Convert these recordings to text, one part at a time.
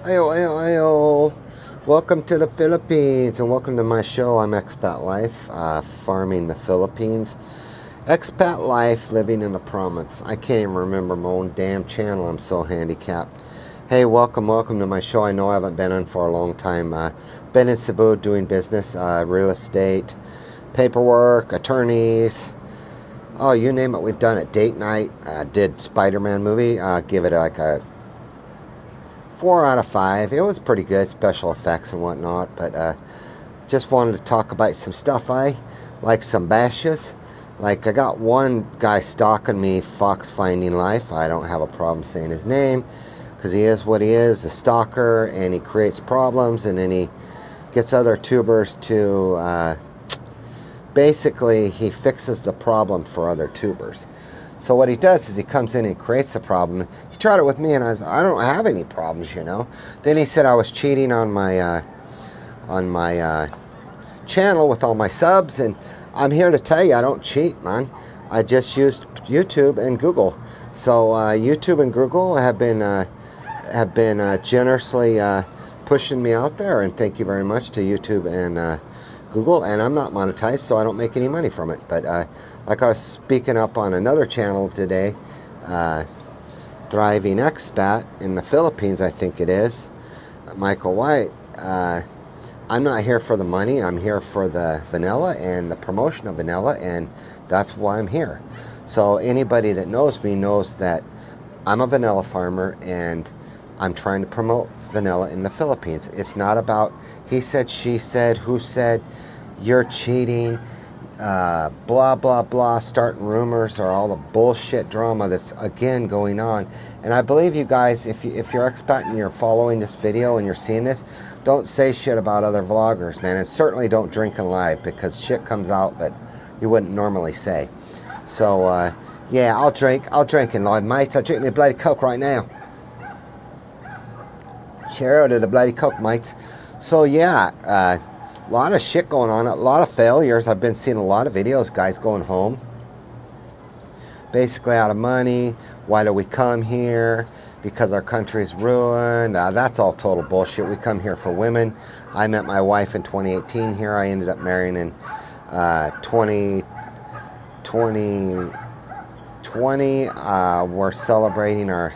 Ayo, ayo, ayo. Welcome to the Philippines and welcome to my show. I'm Expatlife, farming the Philippines. Expatlife, living in the province. I can't even remember my own damn channel. I'm so handicapped. Hey, welcome to my show. I know I haven't been on for a long time. Been in Cebu doing business, real estate, paperwork, attorneys. Oh, you name it, we've done it. Date night, did Spider-Man movie. Give it like a 4 out of 5. It was pretty good, special effects and whatnot, but just wanted to talk about some stuff I like, some bashes. Like, I got one guy stalking me, Fox Finding Life. I don't have a problem saying his name because he is what he is, a stalker, and he creates problems, and then he gets other tubers to basically he fixes the problem for other tubers. So what he does is he comes in and creates the problem. He tried it with me, and I don't have any problems, you know. Then he said I was cheating on my channel with all my subs, and I'm here to tell you I don't cheat, man. I just used YouTube and Google. So YouTube and Google have been generously pushing me out there, and thank you very much to YouTube and Google. And I'm not monetized, so I don't make any money from it. But like I was speaking up on another channel today, Thriving Expat in the Philippines, I think it is, Michael White. I'm not here for the money. I'm here for the vanilla and the promotion of vanilla, and that's why I'm here. So anybody that knows me knows that I'm a vanilla farmer, and I'm trying to promote vanilla in the Philippines. It's not about he said, she said, who said, you're cheating, blah, blah, blah, starting rumors, or all the bullshit drama that's, again, going on. And I believe you guys, if you're expat and you're following this video and you're seeing this, don't say shit about other vloggers, man. And certainly don't drink and live, because shit comes out that you wouldn't normally say. So, yeah, I'll drink and live, mates. I'll drink me a bloody Coke right now. Cheerio to the bloody Coke, mates. So, yeah, a lot of shit going on, a lot of failures. I've been seeing a lot of videos, guys going home, basically out of money. Why do we come here? Because our country's ruined. That's all total bullshit. We come here for women. I met my wife in 2018 here. I ended up marrying in 2020. We're celebrating our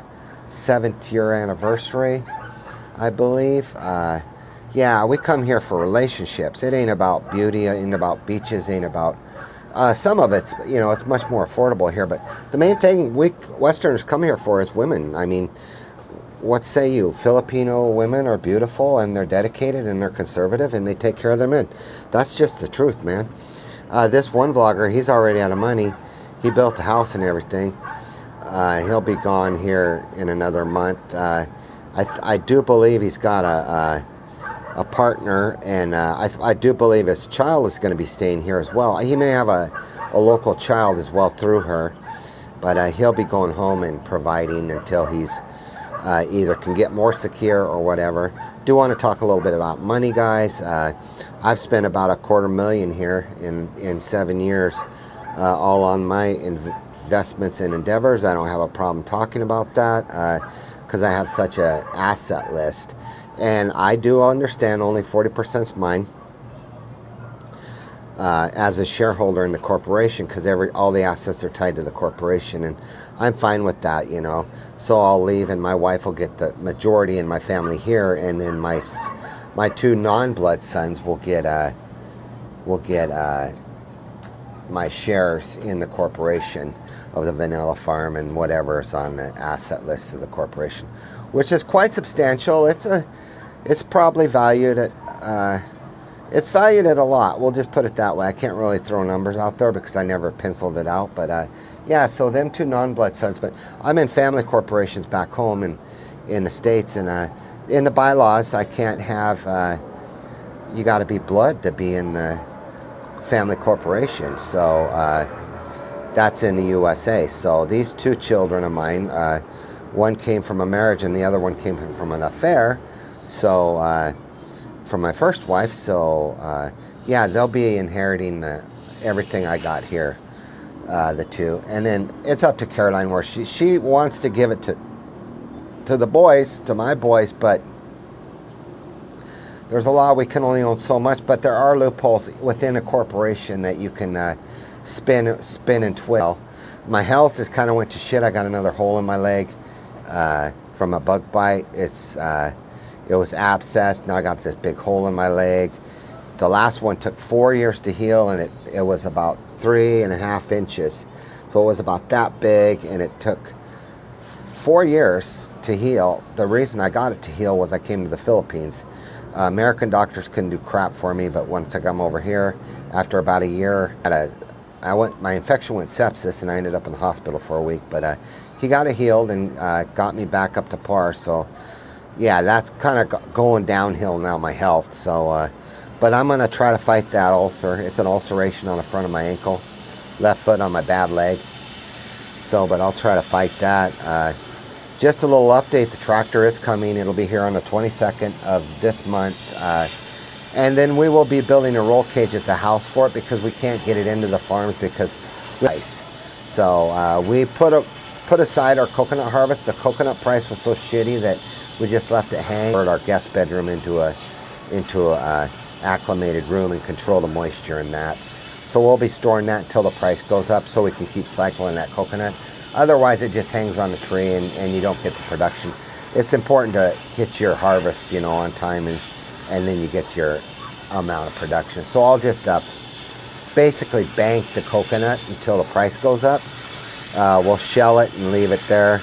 7th year anniversary, I believe. Yeah, we come here for relationships. It ain't about beauty, it ain't about beaches, it ain't about... some of it's, you know, it's much more affordable here, but the main thing we Westerners come here for is women. I mean, what say you? Filipino women are beautiful, and they're dedicated, and they're conservative, and they take care of their men. That's just the truth, man. This one vlogger, he's already out of money. He built a house and everything. He'll be gone here in another month. I do believe he's got a partner, and I do believe his child is going to be staying here as well. He may have a local child as well through her, but he'll be going home and providing until he's either can get more secure or whatever. Do want to talk a little bit about money, guys. I've spent about $250,000 here in 7 years, all on my investments and endeavors. I don't have a problem talking about that because I have such an asset list. And I do understand only 40% is mine as a shareholder in the corporation, because all the assets are tied to the corporation, and I'm fine with that, you know. So I'll leave, and my wife will get the majority in my family here, and then my 2 non-blood sons will get my shares in the corporation of the vanilla farm and whatever is on the asset list of the corporation, which is quite substantial. It's probably valued at a lot. We'll just put it that way. I can't really throw numbers out there because I never penciled it out. But yeah, so them 2 non-blood sons. But I'm in family corporations back home in the States, and in the bylaws I can't have. You got to be blood to be in the family corporation. So that's in the USA. So these 2 children of mine, one came from a marriage and the other one came from an affair. So from my first wife. So yeah, they'll be inheriting everything I got here, the 2. And then it's up to Caroline where she wants to give it to the boys, to my boys, but there's a law we can only own so much, but there are loopholes within a corporation that you can spin and twist. My health is kind of went to shit. I got another hole in my leg from a bug bite. It was abscessed. Now I got this big hole in my leg. The last one took 4 years to heal, and it was about 3.5 inches. So it was about that big, and it took 4 years to heal. The reason I got it to heal was I came to the Philippines. American doctors couldn't do crap for me, but once I come over here, after about a year, my infection went sepsis, and I ended up in the hospital for a week. But he got it healed and got me back up to par. So yeah, that's kind of going downhill now, my health. So, but I'm gonna try to fight that ulcer. It's an ulceration on the front of my ankle, left foot on my bad leg. So, but I'll try to fight that. Just a little update, the tractor is coming. It'll be here on the 22nd of this month. And then we will be building a roll cage at the house for it because we can't get it into the farms because price. So we put aside our coconut harvest. The coconut price was so shitty that we just left it hang. Our guest bedroom into a acclimated room and control the moisture in that. So we'll be storing that until the price goes up so we can keep cycling that coconut. Otherwise, it just hangs on the tree and you don't get the production. It's important to get your harvest, on time and then you get your amount of production. So I'll just basically bank the coconut until the price goes up. We'll shell it and leave it there.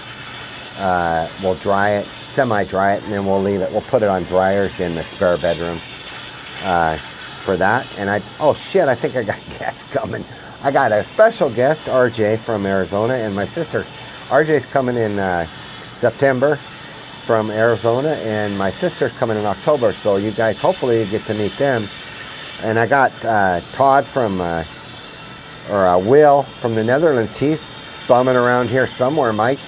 We'll dry it, semi-dry it, and then we'll leave it. We'll put it on dryers in the spare bedroom for that. And oh shit, I think I got guests coming. I got a special guest, RJ from Arizona, and my sister. RJ's coming in September from Arizona, and my sister's coming in October. So you guys, hopefully, you get to meet them. And I got Todd from, Will from the Netherlands. He's bumming around here somewhere, Mike,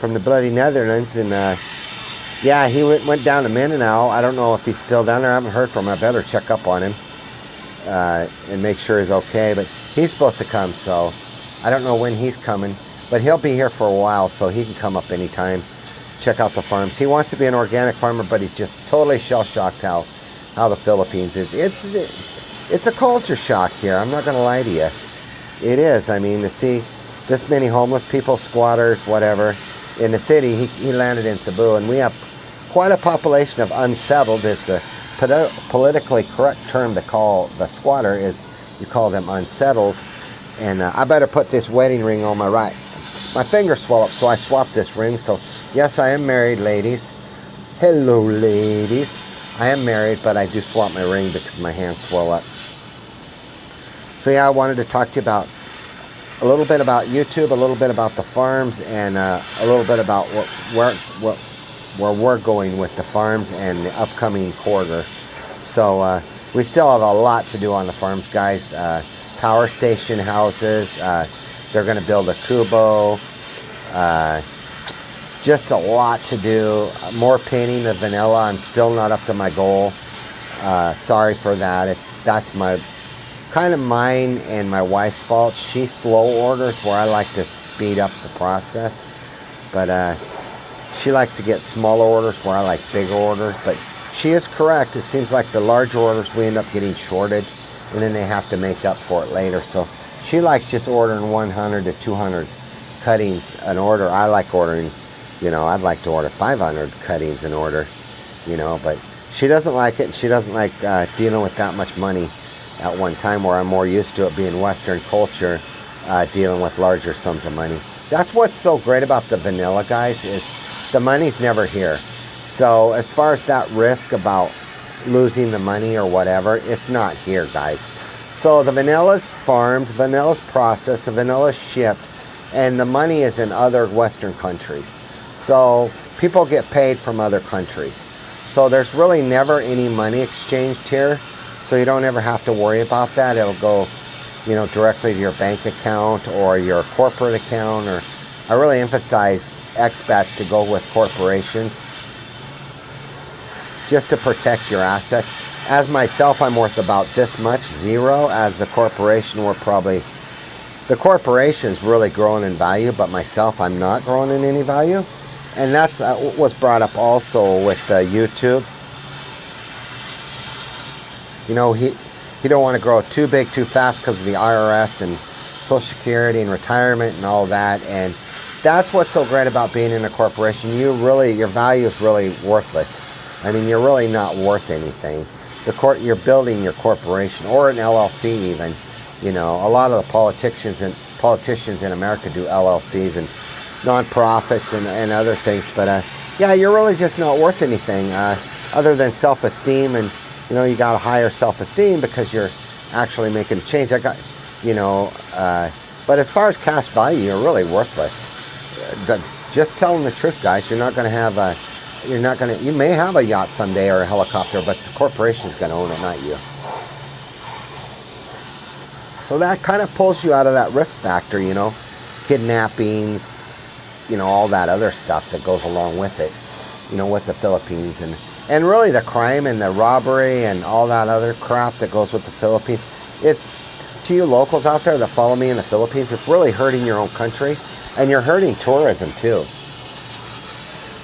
from the bloody Netherlands. And yeah, he went down to Mindanao. I don't know if he's still down there. I haven't heard from him. I better check up on him and make sure he's okay. But he's supposed to come, so I don't know when he's coming. But he'll be here for a while, so he can come up anytime, check out the farms. He wants to be an organic farmer, but he's just totally shell-shocked how the Philippines is. It's a culture shock here. I'm not going to lie to you. It is. I mean, to see this many homeless people, squatters, whatever, in the city. He landed in Cebu, and we have quite a population of unsettled. Is the politically correct term to call the squatter is you call them unsettled. And I better put this wedding ring on my right. My finger swelled up, so I swapped this ring. So yes, I am married, ladies. Hello, ladies. I am married, but I do swap my ring because my hands swell up. So yeah, I wanted to talk to you about a little bit about YouTube, a little bit about the farms, and a little bit about where we're going with the farms and the upcoming quarter. So we still have a lot to do on the farms, guys. Power station houses. They're going to build a Kubo. Just a lot to do. More painting of vanilla. I'm still not up to my goal. Sorry for that. That's my kind of mine and my wife's fault. She slow orders where I like to speed up the process. But she likes to get smaller orders where I like bigger orders. But she is correct. It seems like the larger orders we end up getting shorted, and then they have to make up for it later. So she likes just ordering 100 to 200 cuttings an order. I like ordering, I'd like to order 500 cuttings an order, but she doesn't like it. She doesn't like dealing with that much money at one time, where I'm more used to it being Western culture, dealing with larger sums of money. That's what's so great about the vanilla, guys, is the money's never here. So as far as that risk about losing the money or whatever, it's not here, guys. So the vanilla's farmed, the vanilla's processed, the vanilla's shipped, and the money is in other Western countries. So people get paid from other countries. So there's really never any money exchanged here. So you don't ever have to worry about that. It'll go, directly to your bank account or your corporate account. Or I really emphasize expats to go with corporations just to protect your assets. As myself, I'm worth about this much, zero. As the corporation, the corporation's really growing in value, but myself, I'm not growing in any value. And that's what was brought up also with YouTube. You know, he don't want to grow too big too fast because of the IRS and Social Security and retirement and all that. And that's what's so great about being in a corporation. Your value is really worthless. I mean, you're really not worth anything. You're building your corporation or an LLC even. You know, a lot of the politicians in America do LLCs and nonprofits and other things. But yeah, you're really just not worth anything other than self-esteem. And you know, you got a higher self-esteem because you're actually making a change. But as far as cash value, you're really worthless. Just telling the truth, guys. You're not going to have you may have a yacht someday or a helicopter, but the corporation's going to own it, not you. So that kind of pulls you out of that risk factor, you know, kidnappings, you know, all that other stuff that goes along with it, you know, with the Philippines and really the crime and the robbery and all that other crap that goes with the Philippines. To you locals out there that follow me in the Philippines, it's really hurting your own country, and you're hurting tourism too.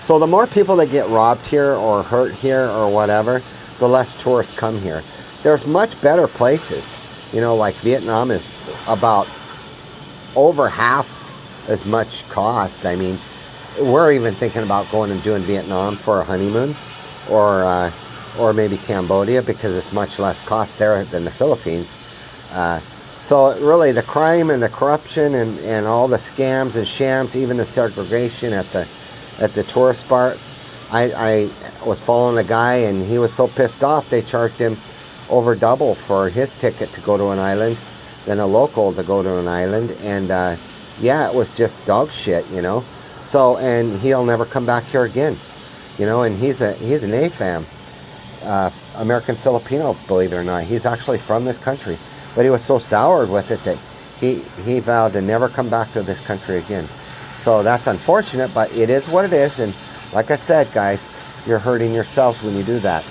So the more people that get robbed here or hurt here or whatever, the less tourists come here. There's much better places. You know, like Vietnam is about over half as much cost. I mean, we're even thinking about going and doing Vietnam for a honeymoon, or maybe Cambodia, because it's much less cost there than the Philippines. So really the crime and the corruption and all the scams and shams, even the segregation at the tourist spots. I was following a guy and he was so pissed off they charged him over double for his ticket to go to an island than a local to go to an island. And yeah, it was just dog shit, you know. So, and he'll never come back here again, you know. And he's an AFAM, American Filipino, believe it or not. He's actually from this country, but he was so soured with it that he vowed to never come back to this country again. So that's unfortunate, but it is what it is. And like I said, guys, you're hurting yourselves when you do that.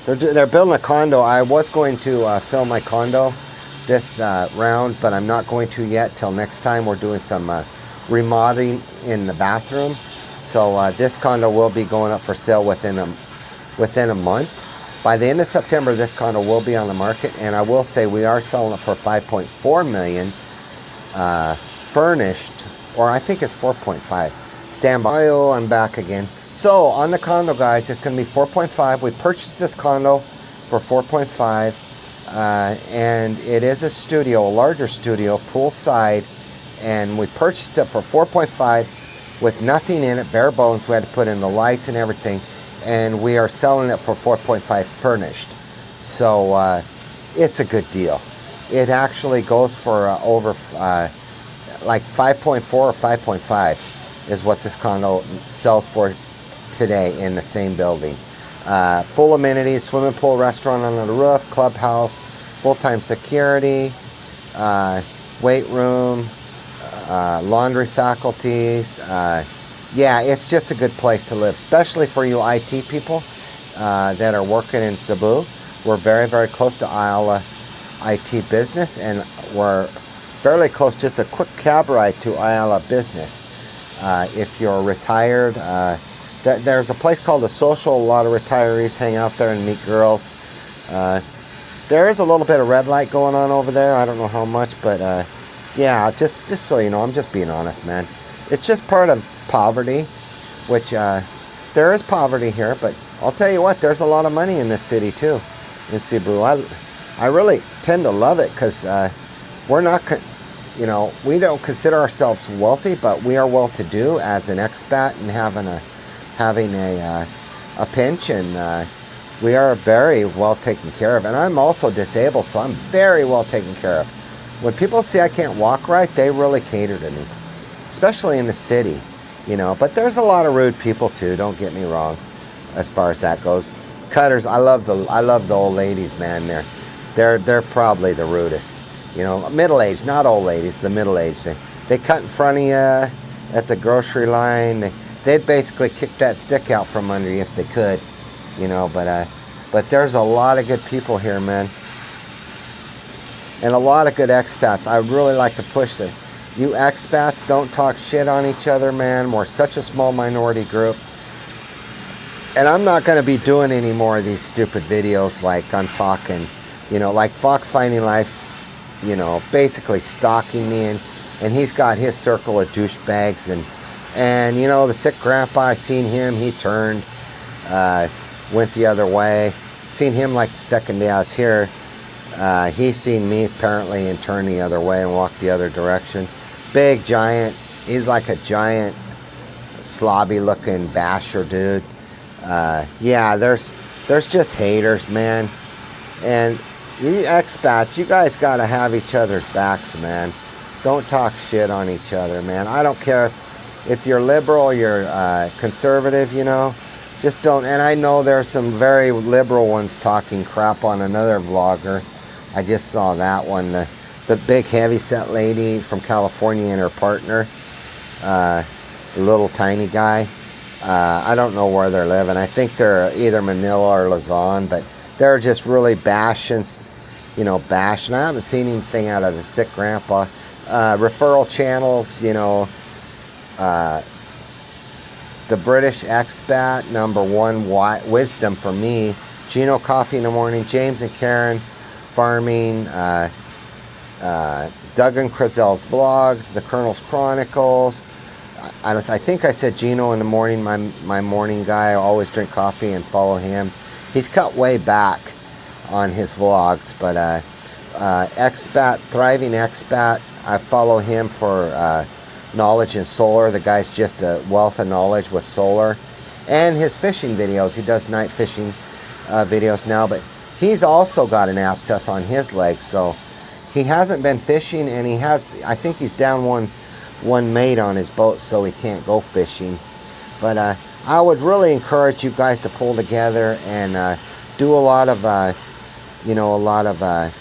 They're building a condo. I was going to film my condo this round, but I'm not going to yet till next time. We're doing some remodeling in the bathroom. So this condo will be going up for sale within a month. By the end of September, this condo will be on the market, and I will say we are selling it for $5.4 million furnished, or I think it's 4.5. Stand by. Oh, I'm back again. So on the condo, guys, it's going to be 4.5. We purchased this condo for 4.5, and it is a studio, a larger studio, poolside, and we purchased it for 4.5 with nothing in it, bare bones. We had to put in the lights and everything, and we are selling it for 4.5 furnished. So it's a good deal. It actually goes for over like 5.4 or 5.5 is what this condo sells for today in the same building. Full amenities, swimming pool, restaurant on the roof, clubhouse, full-time security, weight room, laundry faculties. Yeah, it's just a good place to live, especially for you IT people that are working in Cebu. We're very, very close to Ayala IT Business, and we're fairly close, just a quick cab ride to Ayala Business. If you're retired, there's a place called The Social. A lot of retirees hang out there and meet girls. There is a little bit of red light going on over there. I don't know how much, but yeah, just so you know, I'm just being honest, man. It's just part of poverty, which there is poverty here, but I'll tell you what, there's a lot of money in this city too, in Cebu. I really tend to love it because we're not, you know, we don't consider ourselves wealthy, but we are well-to-do as an expat and having a pension. We are very well taken care of, and I'm also disabled, so I'm very well taken care of. When people say I can't walk right, they really cater to me, especially in the city, you know. But there's a lot of rude people too. Don't get me wrong, as far as that goes. Cutters, I love the old ladies, man. They're probably the rudest, you know. Middle-aged, not old ladies, the middle-aged. They cut in front of you at the grocery line. They'd basically kick that stick out from under you if they could, you know. But there's a lot of good people here, man, and a lot of good expats. I really like to push it. You expats, don't talk shit on each other, man. We're such a small minority group. And I'm not going to be doing any more of these stupid videos like I'm talking, you know, like Fox Finding Life's, you know, basically stalking me, and he's got his circle of douchebags, and you know, the sick grandpa, I seen him, he turned, went the other way. Seen him like the second day I was here. He seen me apparently and turned the other way and walked the other direction. Big giant, he's like a giant slobby looking basher dude. Yeah, there's just haters, man. And you expats, you guys gotta have each other's backs, man. Don't talk shit on each other, man. I don't care if you're liberal, you're conservative, you know. Just don't. And I know there's some very liberal ones talking crap on another vlogger. I just saw that one. The big heavy-set lady from California and her partner, the little tiny guy. I don't know where they're living. I think they're either Manila or Luzon, but they're just really bashing, you know, bashing. I haven't seen anything out of the sick grandpa. Referral channels, you know, the British Expat, #1 wisdom for me. Gino Coffee in the Morning, James and Karen Farming, Doug and Crizel's Vlogs, The Colonel's Chronicles. I think I said Gino in the Morning, my morning guy. I always drink coffee and follow him. He's cut way back on his vlogs, but Expat, Thriving Expat, I follow him for knowledge in solar. The guy's just a wealth of knowledge with solar. And his fishing videos. He does night fishing videos now, but he's also got an abscess on his leg, so he hasn't been fishing, and I think he's down one mate on his boat, so he can't go fishing. But I would really encourage you guys to pull together and do a lot of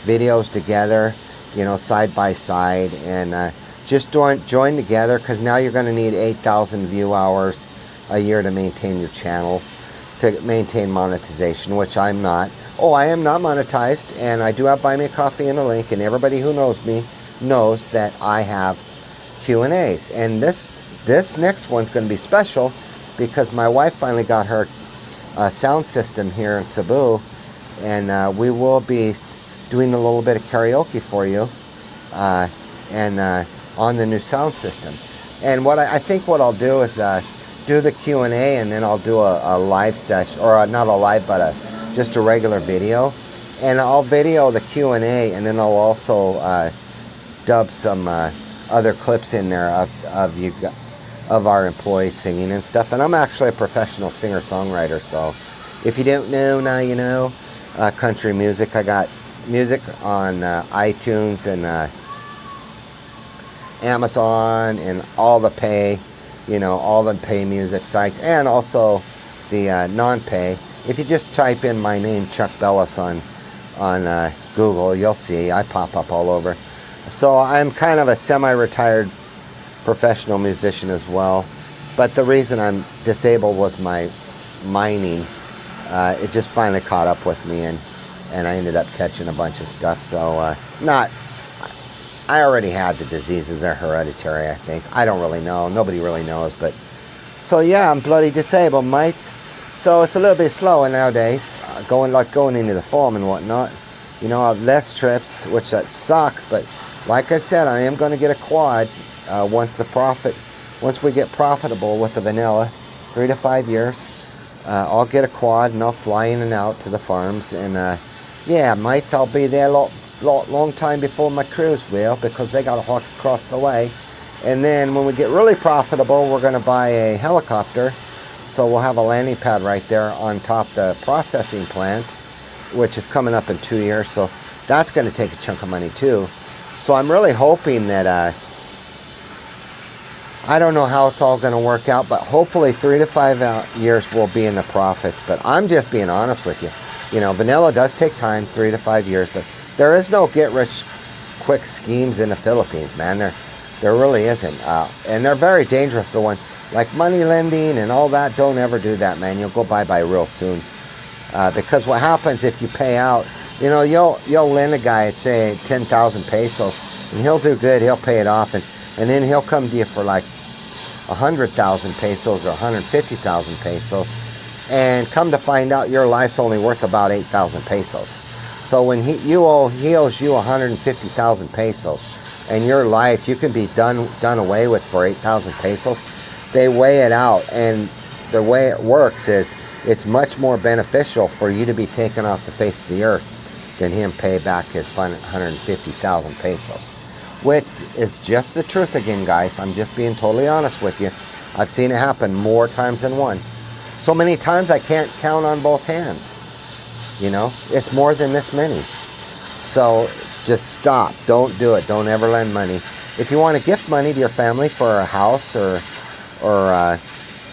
videos together, you know, side by side, and just join together, because now you're going to need 8,000 view hours a year to maintain your channel, to maintain monetization, which I'm not. Oh, I am not monetized, and I do have Buy Me a Coffee in a link, and everybody who knows me knows that I have Q&As. And this next one's going to be special, because my wife finally got her sound system here in Cebu, and we will be doing a little bit of karaoke for you, and on the new sound system. And what I think what I'll do is do the Q&A, and then I'll do a live session, or not a live, but just a regular video, and I'll video the Q&A, and then I'll also dub some other clips in there of our employees singing and stuff. And I'm actually a professional singer-songwriter, so if you don't know, now you know. Country music, I got music on iTunes and Amazon and all the pay music sites, and also the non-pay. If you just type in my name, Chuck Bellis, on Google, you'll see I pop up all over. So I'm kind of a semi-retired professional musician as well, but the reason I'm disabled was my mining. It just finally caught up with me, and I ended up catching a bunch of stuff. So I already had the diseases. They're hereditary, I think. I don't really know. Nobody really knows. But so yeah, I'm bloody disabled, mates. So it's a little bit slower nowadays, going into the farm and whatnot. You know, I have less trips, which that sucks. But like I said, I am going to get a quad once we get profitable with the vanilla, 3 to 5 years. I'll get a quad, and I'll fly in and out to the farms. And yeah, mates, I'll be there long time before my crews will, because they got to walk across the way. And then when we get really profitable, we're going to buy a helicopter, so we'll have a landing pad right there on top of the processing plant, which is coming up in 2 years. So that's going to take a chunk of money too. So I'm really hoping that I don't know how it's all going to work out, but hopefully 3 to 5 years we'll be in the profits. But I'm just being honest with you. You know, vanilla does take time, 3 to 5 years, but there is no get-rich-quick schemes in the Philippines, man. There really isn't. And they're very dangerous, the one. Like money lending and all that, don't ever do that, man. You'll go bye-bye real soon. Because what happens if you pay out, you know, you'll lend a guy, say, 10,000 pesos, and he'll do good, he'll pay it off, and then he'll come to you for like 100,000 pesos or 150,000 pesos. and come to find out your life's only worth about 8,000 pesos. So when he owes you 150,000 pesos, and your life, you can be done away with for 8,000 pesos. They weigh it out, and the way it works is it's much more beneficial for you to be taken off the face of the earth than him pay back his 150,000 pesos. Which is just the truth again, guys. I'm just being totally honest with you. I've seen it happen more times than one. So many times I can't count on both hands. You know, it's more than this many. So just stop. Don't do it. Don't ever lend money. If you want to gift money to your family for a house or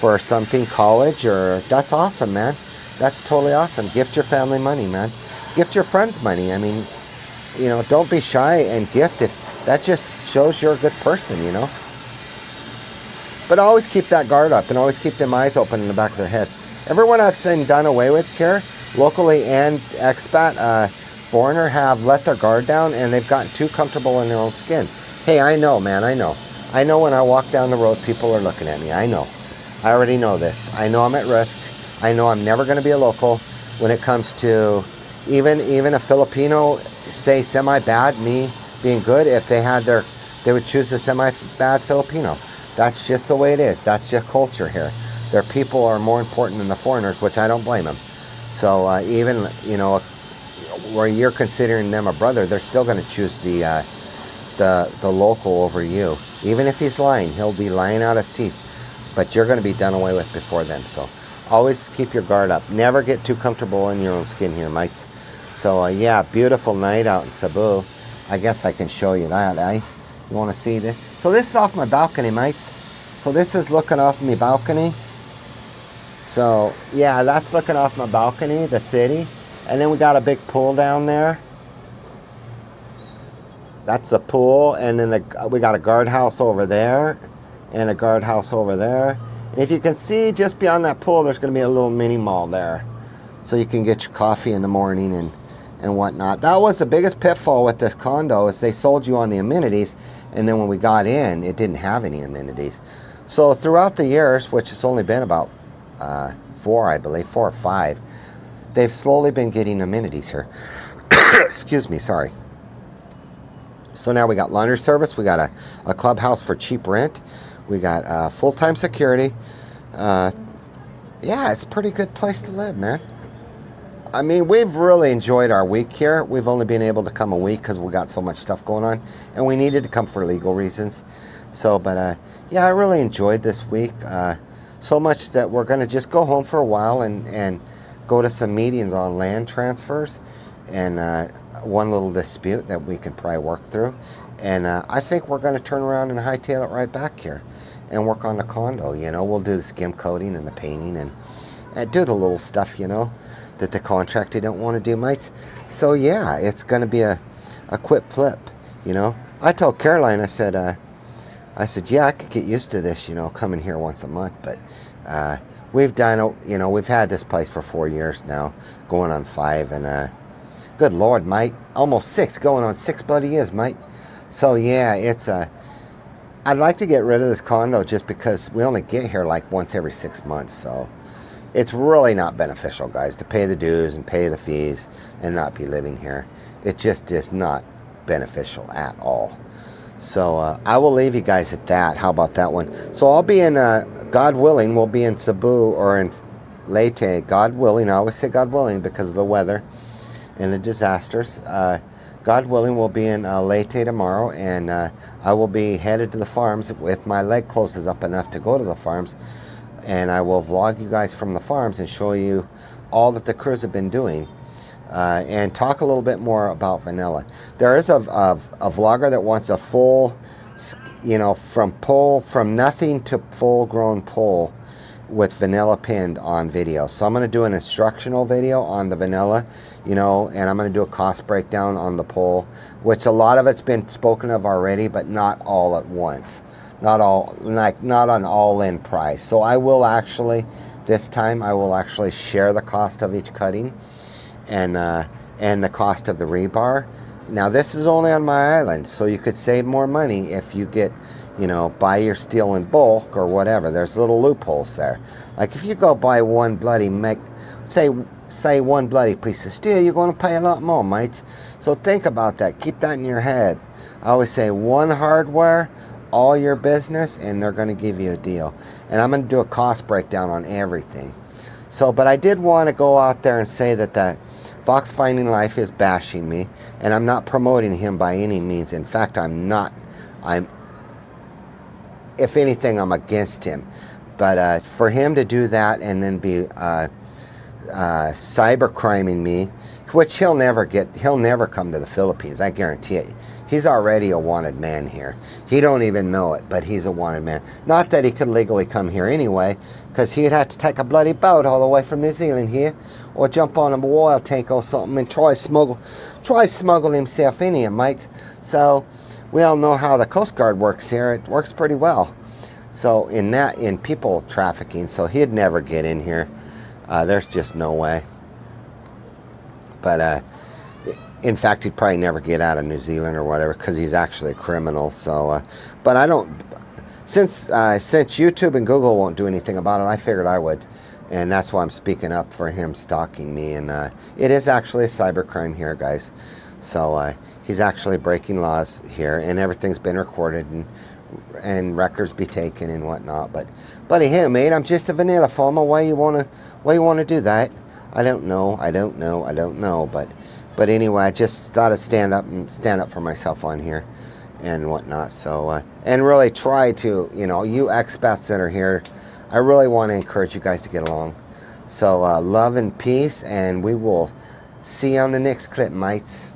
for something, college, or that's awesome, man. That's totally awesome. Gift your family money, man. Gift your friends money. I mean, you know, don't be shy and gift if that just shows you're a good person, you know. But always keep that guard up and always keep them eyes open in the back of their heads. Everyone I've seen done away with here, locally and expat, foreigner, have let their guard down and they've gotten too comfortable in their own skin. Hey, I know, man, I know. I know when I walk down the road, people are looking at me. I know. I already know this. I know I'm at risk. I know I'm never going to be a local when it comes to even a Filipino, say semi-bad, me being good. If they had they would choose a semi-bad Filipino. That's just the way it is. That's just culture here. Their people are more important than the foreigners, which I don't blame them. So even, you know, where you're considering them a brother, they're still going to choose the local over you. Even if he's lying, he'll be lying out his teeth. But you're going to be done away with before then. So always keep your guard up. Never get too comfortable in your own skin here, mates. So yeah, beautiful night out in Cebu. I guess I can show you that, eh? You want to see this? So this is off my balcony, mates. So this is looking off my balcony. So yeah, that's looking off my balcony, the city. And then we got a big pool down there. That's the pool. And then we got a guardhouse over there. And a guardhouse over there. And if you can see, just beyond that pool, there's going to be a little mini mall there. So you can get your coffee in the morning and whatnot. That was the biggest pitfall with this condo, is they sold you on the amenities, and then when we got in, it didn't have any amenities. So throughout the years, which has only been about 4, I believe, 4 or 5, they've slowly been getting amenities here. Excuse me, sorry. So now we got laundry service, we got a clubhouse for cheap rent, we got full-time security. Yeah, it's a pretty good place to live, man. I mean, we've really enjoyed our week here. We've only been able to come a week because we got so much stuff going on, and we needed to come for legal reasons. So, but yeah, I really enjoyed this week. So much that we're going to just go home for a while and go to some meetings on land transfers and one little dispute that we can probably work through. And I think we're going to turn around and hightail it right back here and work on the condo. You know, we'll do the skim coating and the painting and do the little stuff, you know, that the contractor don't want to do, mates. So yeah, it's going to be a quick flip, you know. I told Caroline, I said, yeah, I could get used to this, you know, coming here once a month. But we've done, you know, we've had this place for 4 years now, going on 5. And good Lord, mate, almost 6, going on 6 bloody years, mate. So yeah, it's I'd like to get rid of this condo just because we only get here like once every 6 months. So it's really not beneficial, guys, to pay the dues and pay the fees and not be living here. It just is not beneficial at all. So I will leave you guys at that. How about that one? So I'll be in, God willing, we'll be in Cebu or in Leyte, God willing. I always say God willing because of the weather and the disasters. God willing, we'll be in Leyte tomorrow, and I will be headed to the farms if my leg closes up enough to go to the farms. And I will vlog you guys from the farms and show you all that the crews have been doing, and talk a little bit more about vanilla. There is a vlogger that wants a full, you know, from nothing to full grown pole with vanilla pinned on video. So I'm going to do an instructional video on the vanilla, you know, and I'm going to do a cost breakdown on the pole, which a lot of it's been spoken of already, but not all at once. Not an all-in price. So I will actually, this time, I will actually share the cost of each cutting and the cost of the rebar. Now this is only on my island, so you could save more money if you get, buy your steel in bulk or whatever. There's little loopholes there. Like if you go buy one bloody say one bloody piece of steel, you're going to pay a lot more, mates. So think about that. Keep that in your head. I always say one hardware, all your business, and they're going to give you a deal. And I'm going to do a cost breakdown on everything. So, but I did want to go out there and say that Fox Finding Life is bashing me, and I'm not promoting him by any means. In fact, if anything, I'm against him. But for him to do that and then be cybercriming me, which he'll never come to the Philippines, I guarantee it. He's already a wanted man here. He don't even know it, but he's a wanted man. Not that he could legally come here anyway, because he'd have to take a bloody boat all the way from New Zealand here, or jump on a oil tank or something and try smuggle himself in here, mates. So we all know how the Coast Guard works here. It works pretty well. So in people trafficking, so he'd never get in here. There's just no way. But in fact, he'd probably never get out of New Zealand or whatever, because he's actually a criminal. So, but I don't. Since YouTube and Google won't do anything about it, I figured I would, and that's why I'm speaking up for him stalking me. And it is actually a cybercrime here, guys. So he's actually breaking laws here, and everything's been recorded and records be taken and whatnot. But buddy, hey mate, I'm just a vanilla farmer. Why you wanna do that? I don't know. But anyway, I just thought I'd stand up for myself on here and whatnot. So and really try to, you expats that are here, I really want to encourage you guys to get along. So love and peace, and we will see you on the next clip, mates.